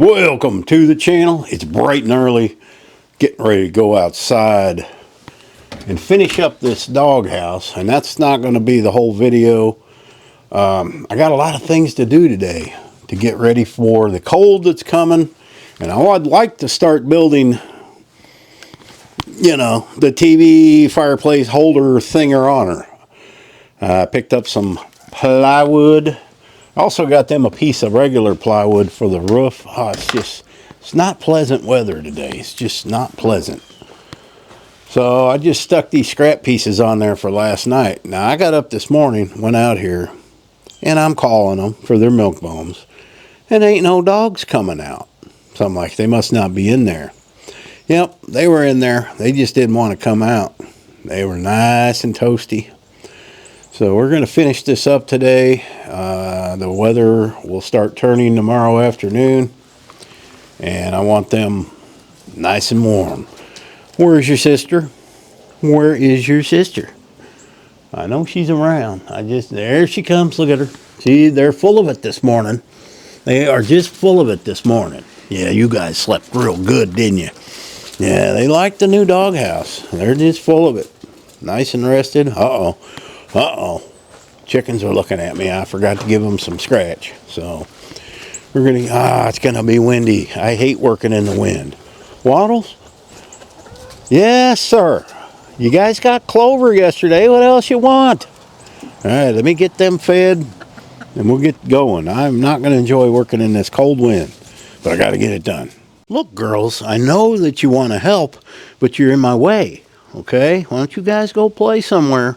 Welcome to the channel. It's bright and early, getting ready to go outside and finish up this doghouse, and that's not going to be the whole video. I got a lot of things to do today to get ready for the cold that's coming, and I'd like to start building, the TV fireplace holder thinger on her. I picked up some plywood. I also got them a piece of regular plywood for the roof. It's not pleasant weather today. It's just not pleasant. So I just stuck these scrap pieces on there for last night. Now I got up this morning, went out here, and I'm calling them for their milk bones. And ain't no dogs coming out. So I'm like, they must not be in there. Yep, they were in there. They just didn't want to come out. They were nice and toasty. So we're going to finish this up today. The weather will start turning tomorrow afternoon, and I want them nice and warm. Where's your sister? Where is your sister? I know she's around. There she comes. Look at her. See, they're full of it this morning. They are just full of it this morning. Yeah, you guys slept real good, didn't you? Yeah, they like the new doghouse. They're just full of it. Nice and rested. Uh-oh. Chickens are looking at me. I forgot to give them some scratch. So we're going to, it's going to be windy. I hate working in the wind. Waddles? Yes, sir. You guys got clover yesterday. What else you want? All right, let me get them fed and we'll get going. I'm not going to enjoy working in this cold wind, but I got to get it done. Look, girls, I know that you want to help, but you're in my way. Okay? Why don't you guys go play somewhere?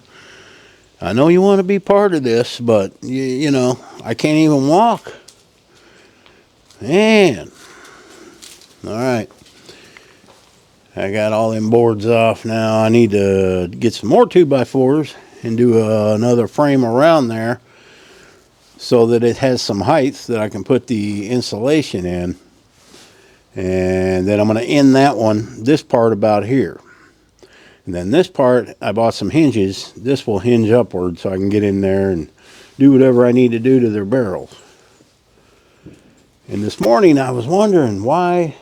I know you want to be part of this, but, you know, I can't even walk. Man. All right. I got all them boards off now. I need to get some more 2x4s and do another frame around there so that it has some height that I can put the insulation in. And then I'm going to end that one, this part about here. And then this part, I bought some hinges. This will hinge upward so I can get in there and do whatever I need to do to their barrels. And this morning I was wondering why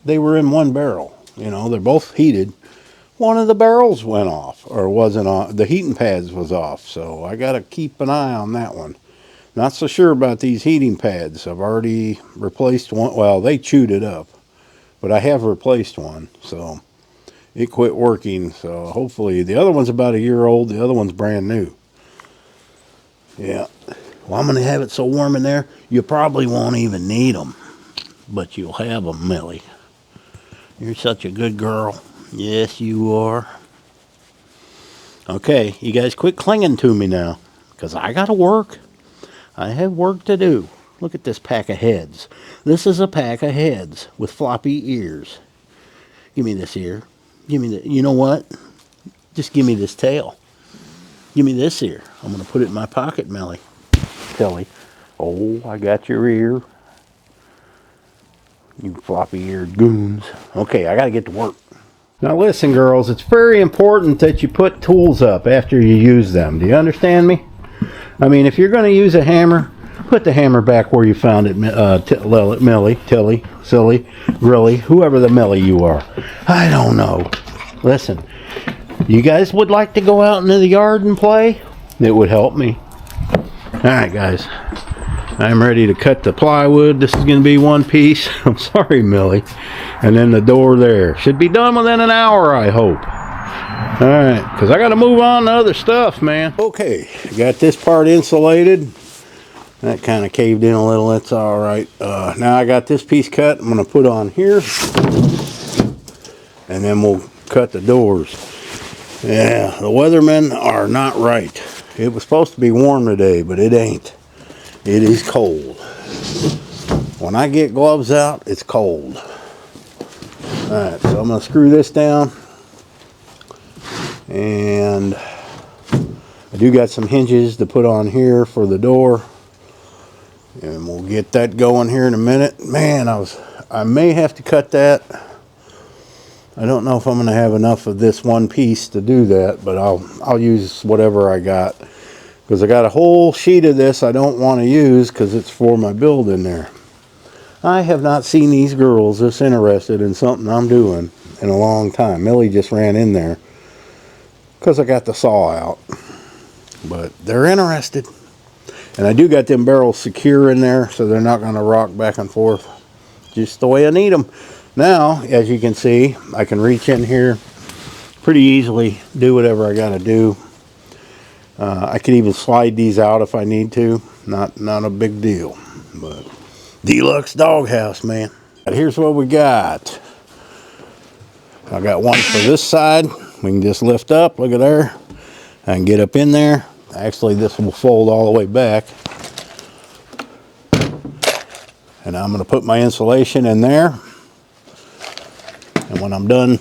they were in one barrel. You know, they're both heated. One of the barrels went off, or wasn't on. The heating pads was off, so I got to keep an eye on that one. Not so sure about these heating pads. I've already replaced one. Well, they chewed it up, but I have replaced one, so it quit working. So hopefully, the other one's about a year old. The other one's brand new. Yeah. Well, I'm going to have it so warm in there, you probably won't even need them. But you'll have them, Millie. You're such a good girl. Yes, you are. Okay, you guys quit clinging to me now, because I got to work. I have work to do. Look at this pack of heads. This is a pack of heads with floppy ears. Give me this ear. Give me the, you know what? Just give me this tail. Give me this ear. I'm going to put it in my pocket, Melly. Telly. Oh, I got your ear. You floppy-eared goons. Okay, I got to get to work. Now listen, girls, it's very important that you put tools up after you use them. Do you understand me? I mean, if you're going to use a hammer, put the hammer back where you found it, Millie, Tilly, Silly, Grilly, whoever the Millie you are. I don't know. Listen, you guys would like to go out into the yard and play? It would help me. Alright, guys. I'm ready to cut the plywood. This is going to be one piece. I'm sorry, Millie. And then the door there. Should be done within an hour, I hope. Alright, because I got to move on to other stuff, man. Okay, got this part insulated. That kind of caved in a little. That's alright. Now I got this piece cut. I'm going to put on here. And then we'll cut the doors. Yeah, the weathermen are not right. It was supposed to be warm today, but it ain't. It is cold. When I get gloves out, it's cold. Alright, so I'm going to screw this down. And I do got some hinges to put on here for the door. And we'll get that going here in a minute. Man, I may have to cut that. I don't know if I'm going to have enough of this one piece to do that, but I'll use whatever I got. Because I got a whole sheet of this I don't want to use because it's for my build in there. I have not seen these girls this interested in something I'm doing in a long time. Millie just ran in there because I got the saw out. But they're interested. And I do got them barrels secure in there, so they're not going to rock back and forth. Just the way I need them. Now, as you can see, I can reach in here pretty easily, do whatever I got to do. I can even slide these out if I need to. Not a big deal. But deluxe doghouse, man. Here's what we got. I got one for this side. We can just lift up. Look at there. I can get up in there. Actually, this will fold all the way back. And I'm going to put my insulation in there. And when I'm done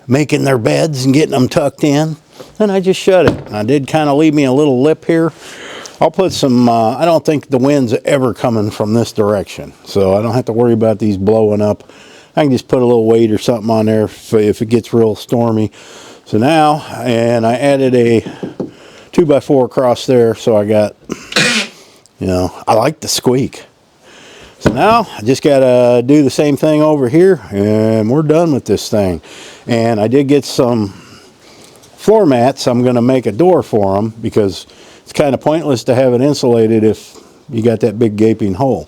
making their beds and getting them tucked in, then I just shut it. And I did kind of leave me a little lip here. I'll put some, I don't think the wind's ever coming from this direction. So I don't have to worry about these blowing up. I can just put a little weight or something on there if it gets real stormy. So now, and I added a 2x4 across there. So I got, you know, I like the squeak. So now I just got to do the same thing over here and we're done with this thing. And I did get some floor mats. I'm going to make a door for them because it's kind of pointless to have it insulated if you got that big gaping hole.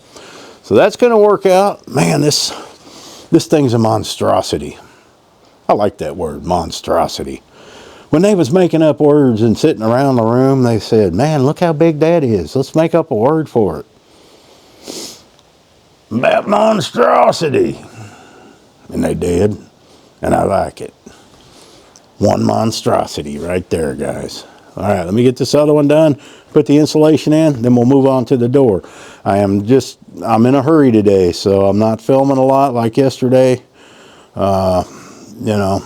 So that's going to work out. Man, this thing's a monstrosity. I like that word, monstrosity. When they was making up words and sitting around the room, they said, man, look how big that is. Let's make up a word for it. About monstrosity. And they did. And I like it. One monstrosity right there, guys. All right, let me get this other one done. Put the insulation in, then we'll move on to the door. I'm in a hurry today, so I'm not filming a lot like yesterday. You know,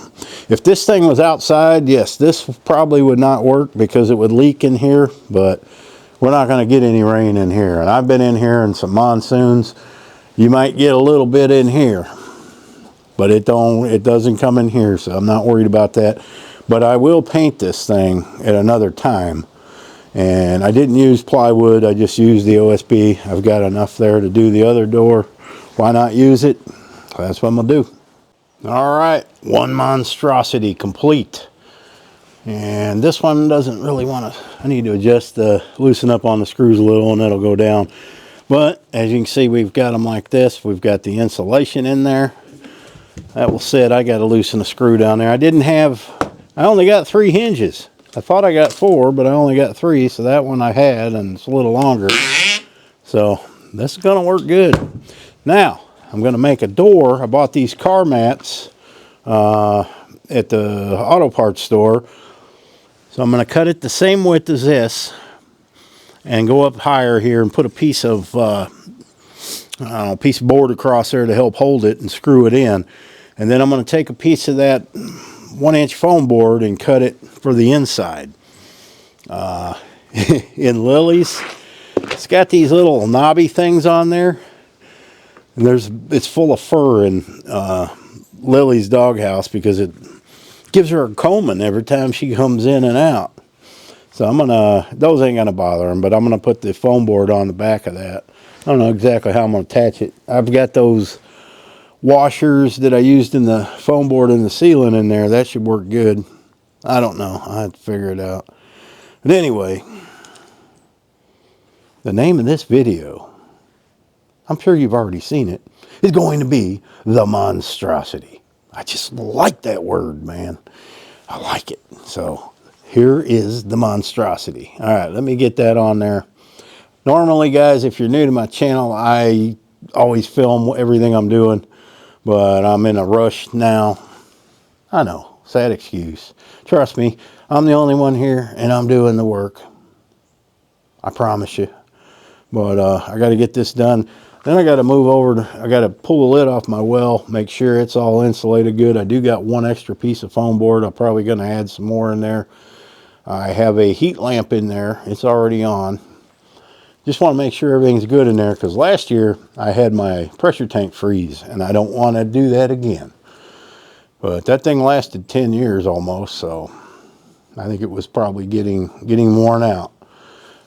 if this thing was outside, yes, this probably would not work because it would leak in here, but we're not going to get any rain in here. And I've been in here in some monsoons. You might get a little bit in here, but it doesn't come in here, so I'm not worried about that. But I will paint this thing at another time. And I didn't use plywood, I just used the OSB. I've got enough there to do the other door. Why not use it? That's what I'm gonna do. All right, one monstrosity complete. And this one doesn't really want to, I need to adjust loosen up on the screws a little and that'll go down. But as you can see, we've got them like this. We've got the insulation in there. That will sit. I got to loosen a screw down there. I only got 3 hinges. I thought I got 4, but I only got 3. So that one I had, and it's a little longer. So this is going to work good. Now, I'm going to make a door. I bought these car mats at the auto parts store. So I'm going to cut it the same width as this and go up higher here and put a piece of board across there to help hold it and screw it in. And then I'm going to take a piece of that 1-inch foam board and cut it for the inside. In Lily's, it's got these little knobby things on there. And it's full of fur in Lily's doghouse because it gives her a combing every time she comes in and out. So those ain't gonna bother them, but I'm gonna put the foam board on the back of that. I don't know exactly how I'm gonna attach it. I've got those washers that I used in the foam board in the ceiling in there. That should work good. I don't know. I have to figure it out. But anyway, the name of this video, I'm sure you've already seen it, is going to be The Monstrosity. I just like that word, man. I like it. So here is the monstrosity. All right, let me get that on there. Normally, guys, if you're new to my channel, I always film everything I'm doing, but I'm in a rush now. I know, sad excuse. Trust me, I'm the only one here, and I'm doing the work. I promise you. But I got to get this done. Then I got to move over I got to pull the lid off my well, make sure it's all insulated good. I do got 1 extra piece of foam board. I'm probably going to add some more in there. I have a heat lamp in there. It's already on. Just want to make sure everything's good in there because last year I had my pressure tank freeze and I don't want to do that again. But that thing lasted 10 years almost, so I think it was probably getting worn out.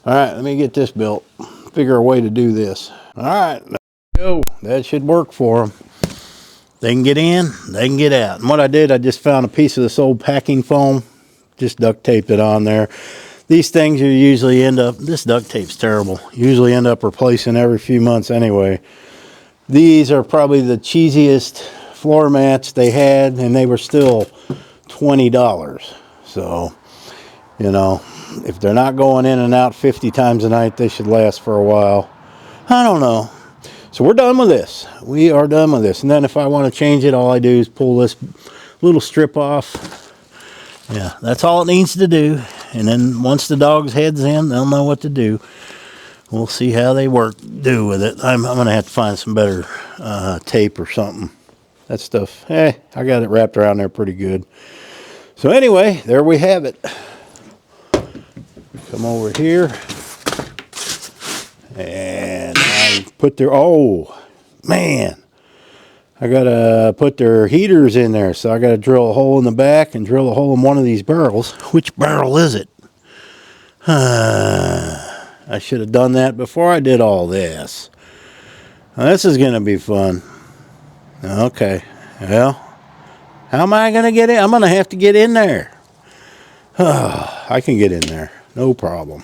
All right, let me get this built. Figure a way to do this. All right, go. That should work for them. They can get in, they can get out. And what I did, I just found a piece of this old packing foam, just duct taped it on there. These things you usually end up, this duct tape's terrible, usually end up replacing every few months anyway. These are probably the cheesiest floor mats they had, and they were still $20. So, you know, if they're not going in and out 50 times a night, they should last for a while. I don't know. So we're done with this. We are done with this. And then if I want to change it, all I do is pull this little strip off. Yeah, that's all it needs to do. And then once the dog's head's in, they'll know what to do. We'll see how they do with it. I'm going to have to find some better tape or something. That stuff, I got it wrapped around there pretty good. So anyway, there we have it. Come over here. And I put their, oh, man. I got to put their heaters in there. So I got to drill a hole in the back and drill a hole in one of these barrels. Which barrel is it? I should have done that before I did all this. Now, this is going to be fun. Okay. Well, how am I going to get in? I'm going to have to get in there. I can get in there. No problem.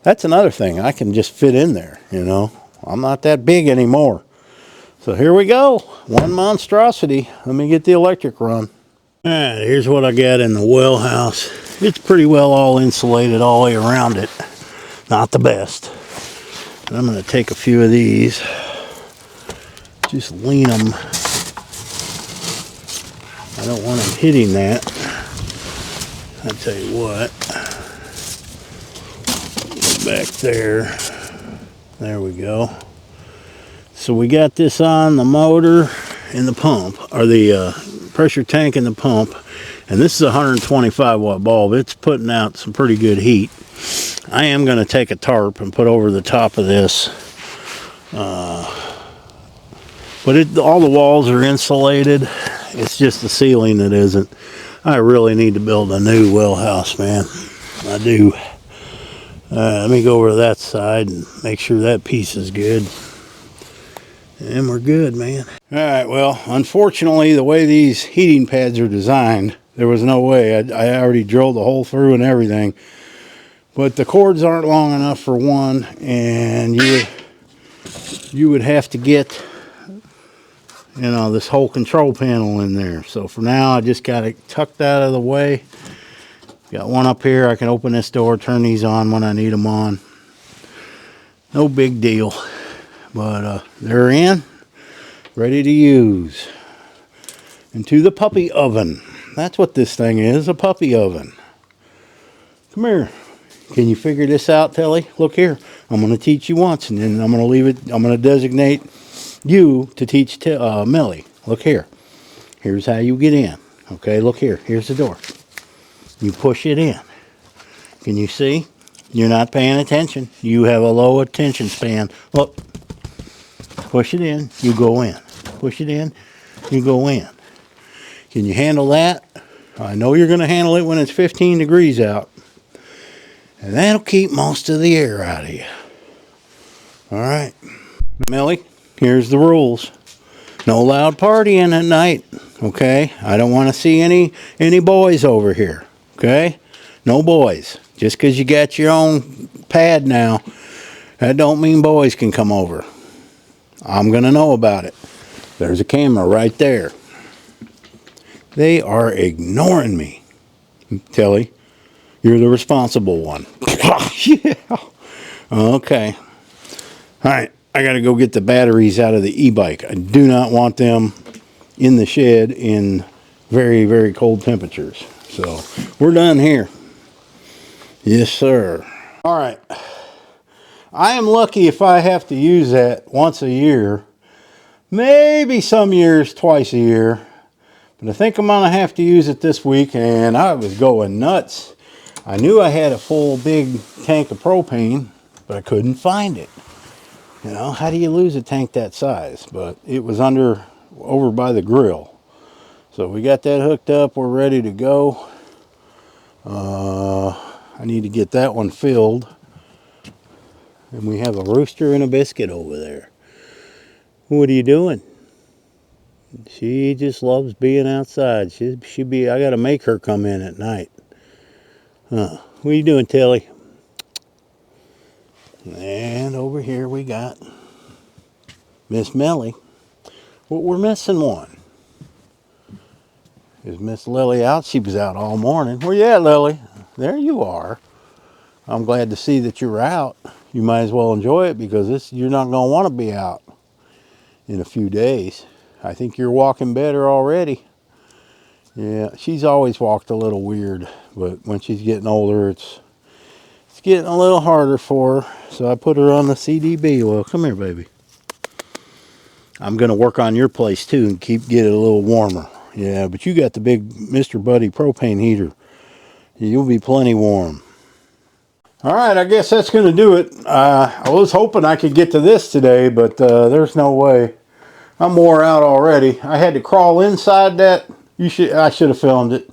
That's another thing. I can just fit in there, you know. I'm not that big anymore. So here we go. One monstrosity. Let me get the electric run. All right, here's what I got in the well house. It's pretty well all insulated all the way around it. Not the best. But I'm going to take a few of these. Just lean them. I don't want them hitting that. I'll tell you what. Back there. There we go. So we got this on the motor and the pump, or the pressure tank and the pump. And this is a 125 watt bulb. It's putting out some pretty good heat. I am going to take a tarp and put over the top of this. But all the walls are insulated. It's just the ceiling that isn't. I really need to build a new well house, man. I do. Let me go over to that side and make sure that piece is good. And we're good, man. All right, well, unfortunately, the way these heating pads are designed, there was no way. I already drilled the hole through and everything. But the cords aren't long enough for one, and you would have to get, you know, this whole control panel in there. So for now, I just got it tucked out of the way. Got one up here. I can open this door, turn these on when I need them on. No big deal. But they're in, ready to use. Into the puppy oven. That's what this thing is, a puppy oven. Come here. Can you figure this out, Telly? Look here. I'm going to teach you once, and then I'm going to leave it. I'm going to designate you to teach Millie. Look here. Here's how you get in. Okay, look here. Here's the door. You push it in. Can you see? You're not paying attention. You have a low attention span. Look. Push it in. You go in. Push it in. You go in. Can you handle that? I know you're going to handle it when it's 15 degrees out. And that'll keep most of the air out of you. All right. Millie, here's the rules. No loud partying at night. Okay? I don't want to see any boys over here. Okay? No boys. Just because you got your own pad now, that don't mean boys can come over. I'm going to know about it. There's a camera right there. They are ignoring me. Telly, you're the responsible one. Yeah. Okay. All right. I got to go get the batteries out of the e-bike. I do not want them in the shed in very, very cold temperatures. So we're done here. Yes, sir. All right. I am lucky if I have to use that once a year. Maybe some years twice a year. But I think I'm going to have to use it this week, and I was going nuts. I knew I had a full big tank of propane, but I couldn't find it. You know, how do you lose a tank that size? But it was over by the grill. So we got that hooked up. We're ready to go. I need to get that one filled. And we have a rooster and a biscuit over there. What are you doing? She just loves being outside. I gotta make her come in at night. Huh. What are you doing, Tilly? And over here we got Miss Melly. Well, we're missing one. Is Miss Lily out? She was out all morning. Where you at, Lily? There you are. I'm glad to see that you're out. You might as well enjoy it because you're not going to want to be out in a few days. I think you're walking better already. Yeah, she's always walked a little weird, but when she's getting older, it's getting a little harder for her. So I put her on the CDB oil. Come here, baby. I'm going to work on your place too and get it a little warmer. Yeah, but you got the big Mr. Buddy propane heater. You'll be plenty warm. All right, I guess that's going to do it. I was hoping I could get to this today, but there's no way. I'm wore out already. I had to crawl inside that. I should have filmed it.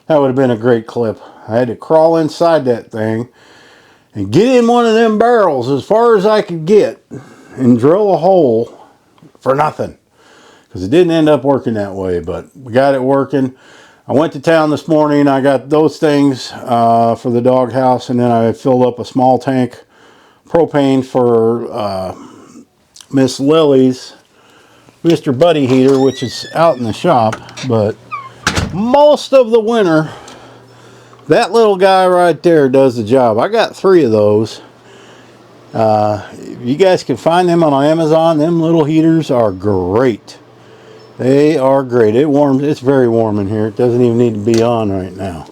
That would have been a great clip. I had to crawl inside that thing and get in one of them barrels as far as I could get and drill a hole for nothing. Because it didn't end up working that way, but we got it working. I went to town this morning. I got those things for the doghouse, and then I filled up a small tank propane for Miss Lily's Mr. Buddy heater, which is out in the shop. But most of the winter, that little guy right there does the job. I got 3 of those. You guys can find them on Amazon. Them little heaters are great. They are great. It's very warm in here. It doesn't even need to be on right now.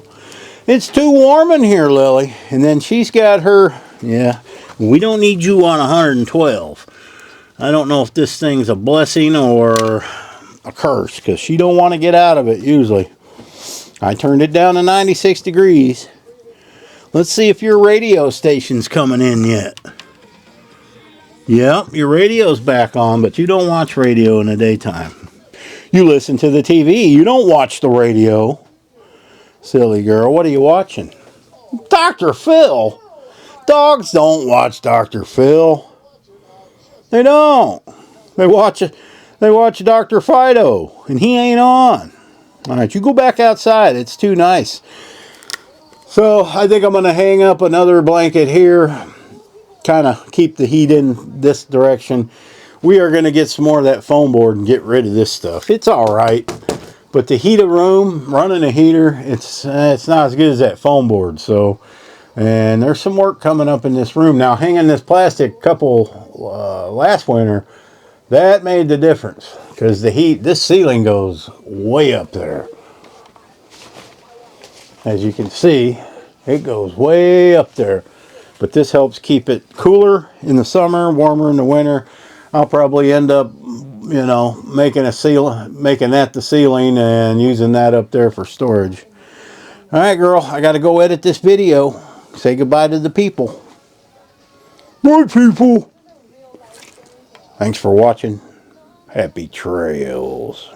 It's too warm in here, Lily. And then she's got her, yeah, we don't need you on 112. I don't know if this thing's a blessing or a curse, because she don't want to get out of it usually. I turned it down to 96 degrees. Let's see if your radio station's coming in yet. Yep, your radio's back on, but you don't watch radio in the daytime. You listen to the TV. You don't watch the radio. Silly girl. What are you watching? Dr. Phil. Dogs don't watch Dr. Phil. They don't. They watch Dr. Fido, and he ain't on. All right, you go back outside. It's too nice. So I think I'm going to hang up another blanket here. Kind of keep the heat in this direction. We are going to get some more of that foam board and get rid of this stuff. It's all right, but to heat a room, running a heater, it's not as good as that foam board. So, and there's some work coming up in this room now. Hanging this plastic couple last winter, that made the difference because the heat. This ceiling goes way up there. As you can see, it goes way up there. But this helps keep it cooler in the summer, warmer in the winter. I'll probably end up, making that the ceiling and using that up there for storage. All right, girl, I got to go edit this video. Say goodbye to the people. Bye, people. Thanks for watching. Happy trails.